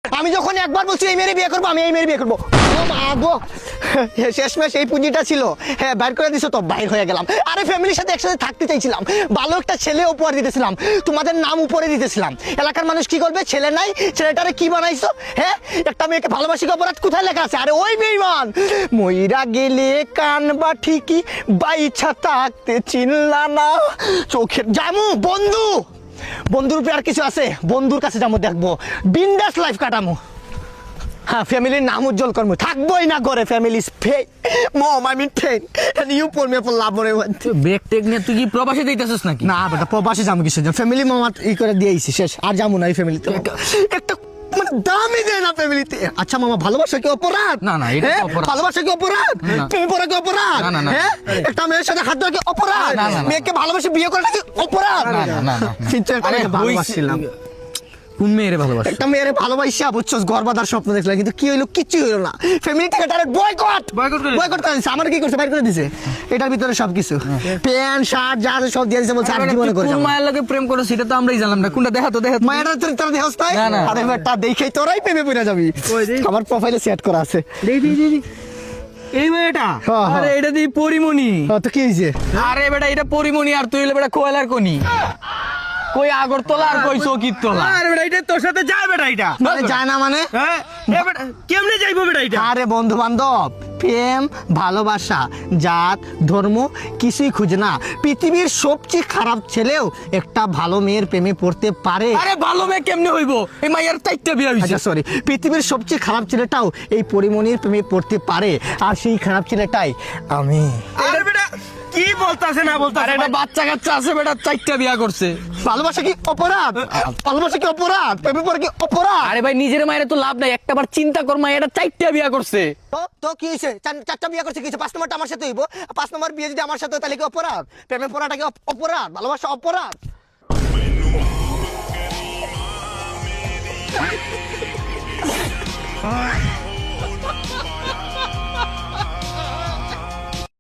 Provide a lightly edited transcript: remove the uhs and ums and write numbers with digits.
আমি যখন একবার বলছি এই মেয়ের বিয়ে করবো, আমি এই মেয়ের বিয়ে করবো। শেষমেশ এই পুঁজিটা ছিল, হ্যাঁ বাইর করে দিছো তো, বাইর হয়ে গেলাম। আরে ফ্যামিলির সাথে একসাথে থাকতে চাইছিলাম, ভালো একটা ছেলে উপহার দিতেছিলাম, তোমাদের নাম উপরে দিতেছিলাম। এলাকার মানুষ কি করবে, ছেলে নাই, ছেলেটারে কি বানাইছো? হ্যাঁ একটা মেয়েকে ভালোবাসি অপরাধ কোথায় লেখা আছে? আরে ওই বেঈমান, মইরা গেলে কানবা ঠিকই, বাইছা থাকতে চিনলা না। চোখের জামু বন্ধু, বন্ধুর উপরে আর কিছু আছে? বন্ধুর কাছে যাবো, দেখবো বিন্দাস লাইফ কাটামো। হ্যাঁ ফ্যামিলির নাম উজ্জ্বল করবো, থাকবোই না করে ফ্যামিলি ফেন মম আই মিন ফেন and you for me for love রে ওয়ান। ব্রেক টেক নিয়ে তুই কি প্রবাসে দিতেছিস নাকি? না বেটা প্রবাসে যাবো কিছু জন, ফ্যামিলি মামা ই করে দিয়েছি, শেষ আর যাবো না এই ফ্যামিলিতে। একটা মানে দামই দেয় না ফ্যামিলিতে। আচ্ছা মামা ভালোবাসা কি অপরাধ? না, না, এটা হ্যাঁ? অপরাধ। ভালোবাসা কি অপরাধ? না। প্রেম করা কি অপরাধ? না, না, না। হ্যাঁ একটা মেয়ের সাথে হাত ধরা কি অপরাধ? না, না, না। মেয়েকে ভালোবাসে বিয়ে করাটা কি অপরাধ? না, না, না, না। কিন্তু একটা আরে মেয়েকে ভালোবাসছিলাম, কোন মেয়েরে ভালোবাসা? একটা মেয়ের ভালোবাসা বুঝছস, গর্বাদার স্বপ্ন দেখলাম, কিন্তু কি হইলো, কিচ্ছু হইলো না। ফ্যামিলি থেকে ডাইরেক্ট বয়কট বয়কট করে দিছে। আমার কি করছে, বাইর করে দিছে। এটার ভিতরে সবকিছু, প্যান্ট শার্ট যা আছে সব দিয়ে দিছে, বলছে আর জীবনে করে কোন যাবো। মায়ের লগে প্রেম করো সেটা তো আমরাই জানলাম না। কোনটা দেখা তো দেখা তো। মায়েরা তোর দেহস তাই? না, না। আরে বেটা দেখেই তোরাই প্রেমে পড়ে যাবি। আমার প্রোফাইলে সেট করা আছে। এই মেয়েটা? হ্যাঁ, হ্যাঁ। আরে এটা দি পরিমণি। তো কি হইছে? আরে বেটা এটা পরিমণি, আর তুই হলে বেটা কোয়েলার কোনি। কই আগরতলা আর কই চকিরতলা। আরে বেটা এটা তোর সাথে যায় বেটা এটা। মানে যায় না মানে? হ্যাঁ এ বেটা কেমনে যাইবো বেটা এটা? আরে বন্ধু বান্ধব, প্রেম ভালোবাসা জাত ধর্ম কিছুই খুঁজে না। পৃথিবীর সবচেয়ে খারাপ ছেলেও একটা ভালো মেয়ের প্রেমে পড়তে পারে। আরে ভালো মেয়ে কেমনে হইব? এই মাইয়ার চাইটা বিয়া হইছে। আচ্ছা সরি, পৃথিবীর সবচেয়ে খারাপ ছেলেটাও এই পরিমণির প্রেমে পড়তে পারে, আর সেই খারাপ ছেলেটাই আমি। আরে বেটা কি বলতাছে না আরে বলতাছে? এটা বাচ্চা কাচ্চা আছে বেটা, চাইটা বিয়া করছে। ভালোবাসা কি অপরাধ? ভালোবাসা কি অপরাধ? প্রেমে পড়া কি অপরাধ? আরে ভাই নিজের মায়ের তো লাভ নাই, একটাবার চিন্তা কর, মায়ের চাইটা বিয়া করছে। তো কি হয়েছে? চারটা বিয়ে করছে, কিছু 5 নম্বরটা আমার সাথে হইব, 5 নম্বর বিয়ে যদি আমার সাথে হয় তাহলে কি অপরাধ? প্রেমে পড়াটা কি অপরাধ? ভালোবাসা অপরাধ?